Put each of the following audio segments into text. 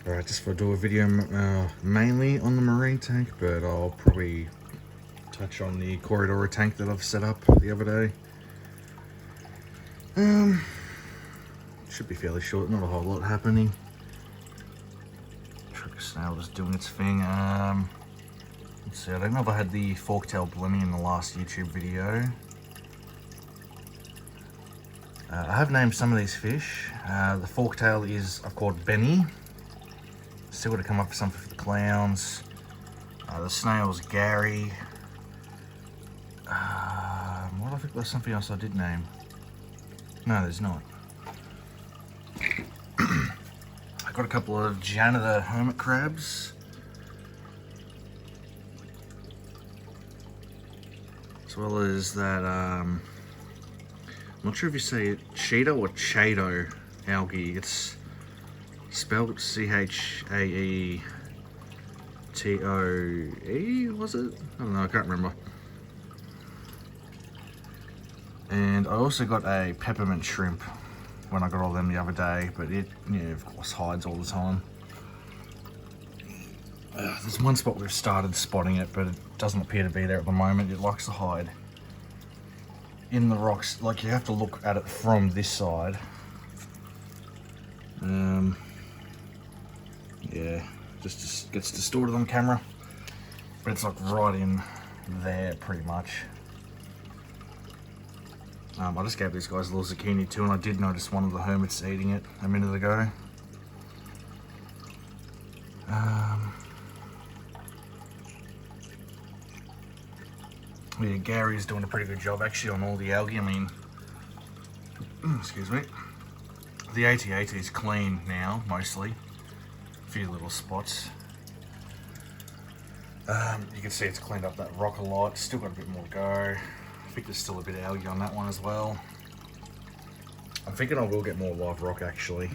Alright, just for do a video mainly on the marine tank, but I'll probably touch on the corridor tank that I've set up the other day. Should be fairly short, not a whole lot happening. Trick snail just doing its thing. Let's see, I don't know if I had the forktail blenny in the last YouTube video. I have named some of these fish. The forktail I've called Benny. Still got to come up with something for the clowns. The snail's Gary. What, I think there's something else I did name. No, there's not. I got a couple of janitor hermit crabs. As well as that, I'm not sure if you say it Cheeto or Chato algae. It's spelled C-H-A-E-T-O-E, was it? I don't know, I can't remember. And I also got a peppermint shrimp when I got all them the other day, but it, of course, hides all the time. There's one spot we've started spotting it, but it doesn't appear to be there at the moment. It likes to hide in the rocks. Like, you have to look at it from this side. Yeah, just gets distorted on camera, but it's like right in there pretty much. I just gave these guys a little zucchini too, and I did notice one of the hermits eating it a minute ago. Yeah, Gary's doing a pretty good job actually on all the algae. I mean, excuse me. The AT-AT is clean now, mostly. A few little spots. You can see it's cleaned up that rock a lot. Still got a bit more to go. I think there's still a bit of algae on that one as well. I'm thinking I will get more live rock actually.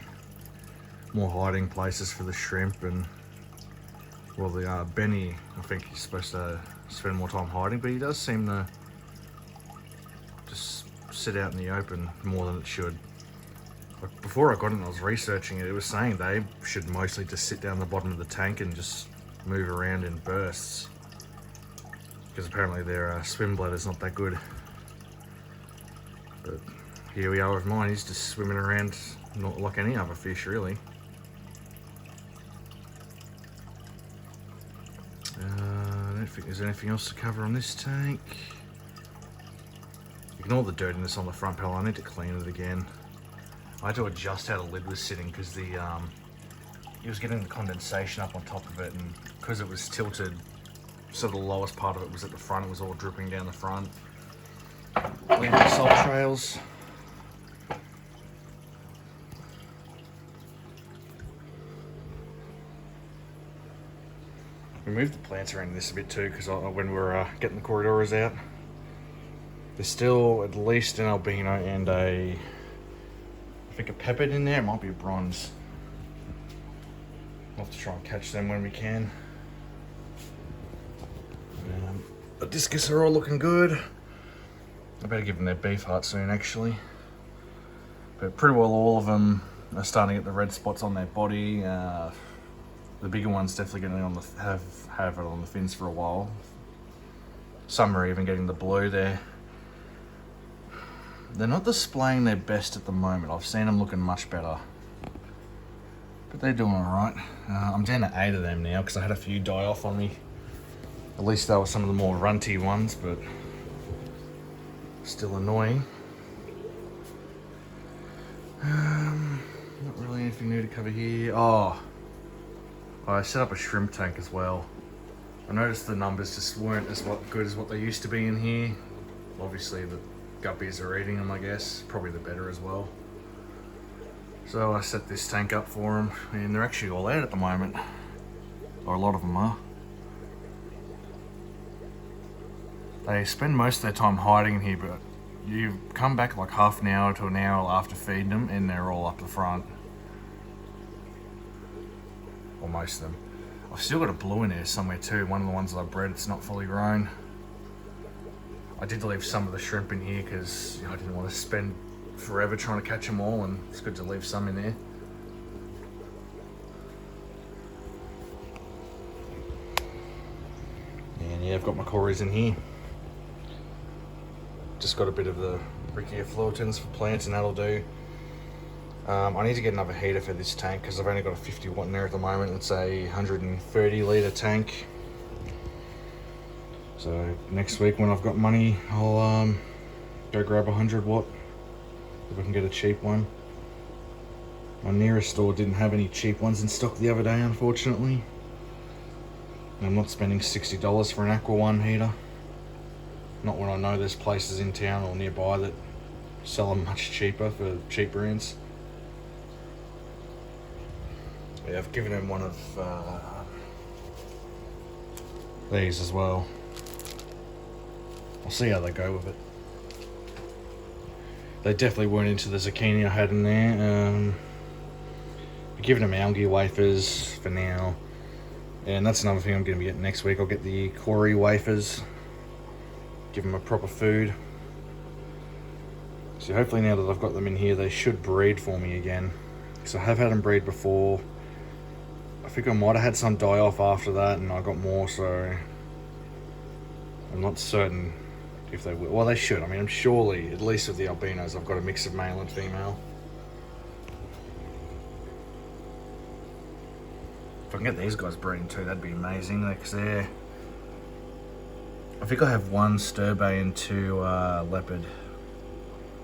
More hiding places for the shrimp, and well, the Benny, I think he's supposed to spend more time hiding, but he does seem to just sit out in the open more than it should. Like, before I got in, I was researching it, it was saying they should mostly just sit down the bottom of the tank and just move around in bursts. Because apparently their swim bladder's not that good. But here we are with mine, he's just swimming around not like any other fish really. I don't think there's anything else to cover on this tank. Ignore the dirtiness on the front panel, I need to clean it again. I had to adjust how the lid was sitting because it was getting the condensation up on top of it, and because it was tilted, so the lowest part of it was at the front, it was all dripping down the front. Clean the salt trails. We moved the plants around this a bit too, because when we were getting the corydoras out, there's still at least an albino and I think a peppered in there. It might be a bronze. We'll have to try and catch them when we can. The discus are all looking good. I better give them their beef heart soon actually. But pretty well all of them are starting to get the red spots on their body. The bigger ones definitely getting on have it on the fins for a while. Some are even getting the blue there. They're not displaying their best at the moment. I've seen them looking much better, but they're doing all right. I'm down to 8 of them now because I had a few die off on me. At least they were some of the more runty ones, but still annoying. Not really anything new to cover here. Oh, I set up a shrimp tank as well. I noticed the numbers just weren't as good as what they used to be in here. Obviously the guppies are eating them, I guess. Probably the better as well. So I set this tank up for them, and they're actually all out at the moment. Or a lot of them are. They spend most of their time hiding in here, but you come back like half an hour to an hour after feeding them and they're all up the front. Or most of them. I've still got a blue in there somewhere too. One of the ones that I bred, it's not fully grown. I did leave some of the shrimp in here because I didn't want to spend forever trying to catch them all, and it's good to leave some in there. Yeah, I've got my cories in here. Just got a bit of the brachyfluitans for plants, and that'll do. I need to get another heater for this tank because I've only got a 50 watt in there at the moment. It's a 130 litre tank. So next week when I've got money, I'll go grab a 100 watt if I can get a cheap one. My nearest store didn't have any cheap ones in stock the other day, unfortunately. And I'm not spending $60 for an Aqua One heater. Not when I know there's places in town or nearby that sell them much cheaper for cheap brands. Yeah, I've given him one of these as well. I'll see how they go with it. They definitely weren't into the zucchini I had in there. I've given them algae wafers for now. And that's another thing I'm going to be getting next week. I'll get the cory wafers. Give them a proper food. So hopefully now that I've got them in here, they should breed for me again. Because I have had them breed before. I think I might have had some die off after that and I got more, so I'm not certain if they will. Well, they should. I mean, I'm surely, at least with the albinos, I've got a mix of male and female. If I can get these guys breeding too, that'd be amazing. Because they're, I think I have one sturbe and two leopard.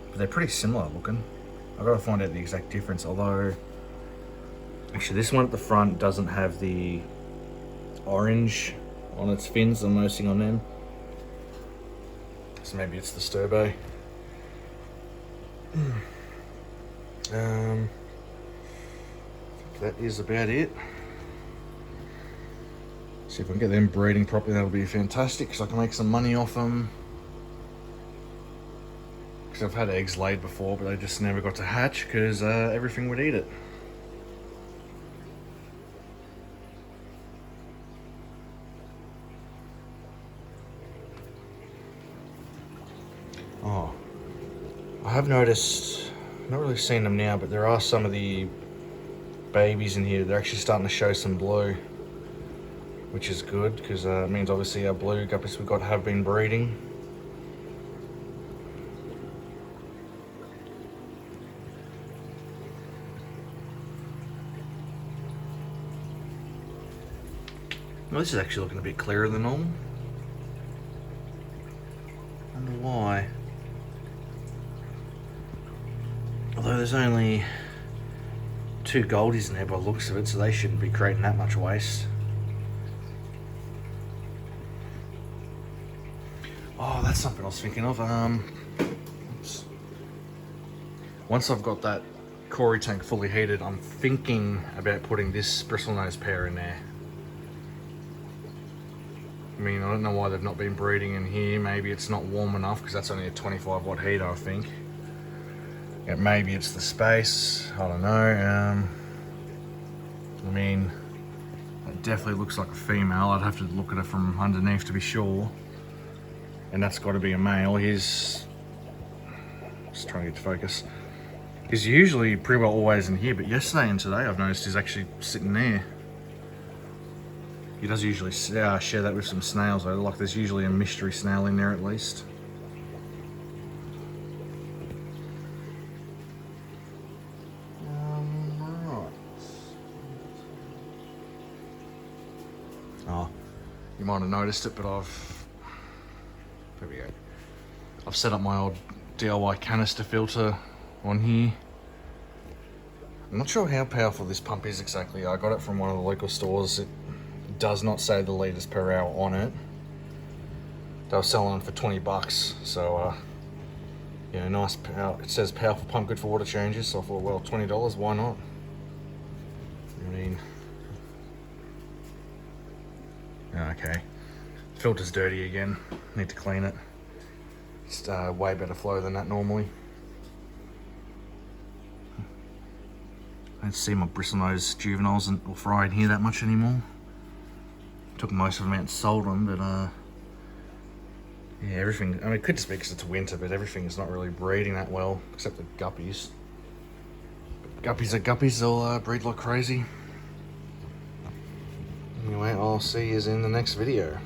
But they're pretty similar looking. I've got to find out the exact difference, although actually this one at the front doesn't have the orange on its fins. I'm noticing on them. So maybe it's the sturbe. That is about it. See if I can get them breeding properly, that'll be fantastic because I can make some money off them. Because I've had eggs laid before, but they just never got to hatch because everything would eat it. Oh, I have noticed, not really seen them now, but there are some of the babies in here. They're actually starting to show some blue, which is good because it means obviously our blue guppies we've got have been breeding. Well, this is actually looking a bit clearer than normal. I wonder why. Although there's only 2 goldies in there by the looks of it, so they shouldn't be creating that much waste. Oh, that's something I was thinking of. Oops. Once I've got that cory tank fully heated, I'm thinking about putting this bristlenose pair in there. I mean, I don't know why they've not been breeding in here. Maybe it's not warm enough because that's only a 25 watt heater, I think. Yeah, maybe it's the space. I don't know. I mean, it definitely looks like a female. I'd have to look at it from underneath to be sure. And that's got to be a male. He's just trying to get to focus. He's usually pretty well always in here, but yesterday and today I've noticed he's actually sitting there. He does usually share that with some snails though. Like there's usually a mystery snail in there at least. Right. Oh, you might have noticed it, but there we go. I've set up my old DIY canister filter on here. I'm not sure how powerful this pump is exactly. I got it from one of the local stores. It does not say the litres per hour on it. They were selling it for 20 bucks. So, yeah, nice power. It says powerful pump, good for water changes. So I thought, well, $20, why not? I mean, okay. Filter's dirty again. Need to clean it. It's way better flow than that normally. I don't see my bristlenose juveniles or fry in here that much anymore. Took most of them out and sold them, but yeah, everything. I mean, it could just be because it's winter, but everything's not really breeding that well, except the guppies. But guppies are guppies, they'll breed like crazy. Anyway, I'll see you in the next video.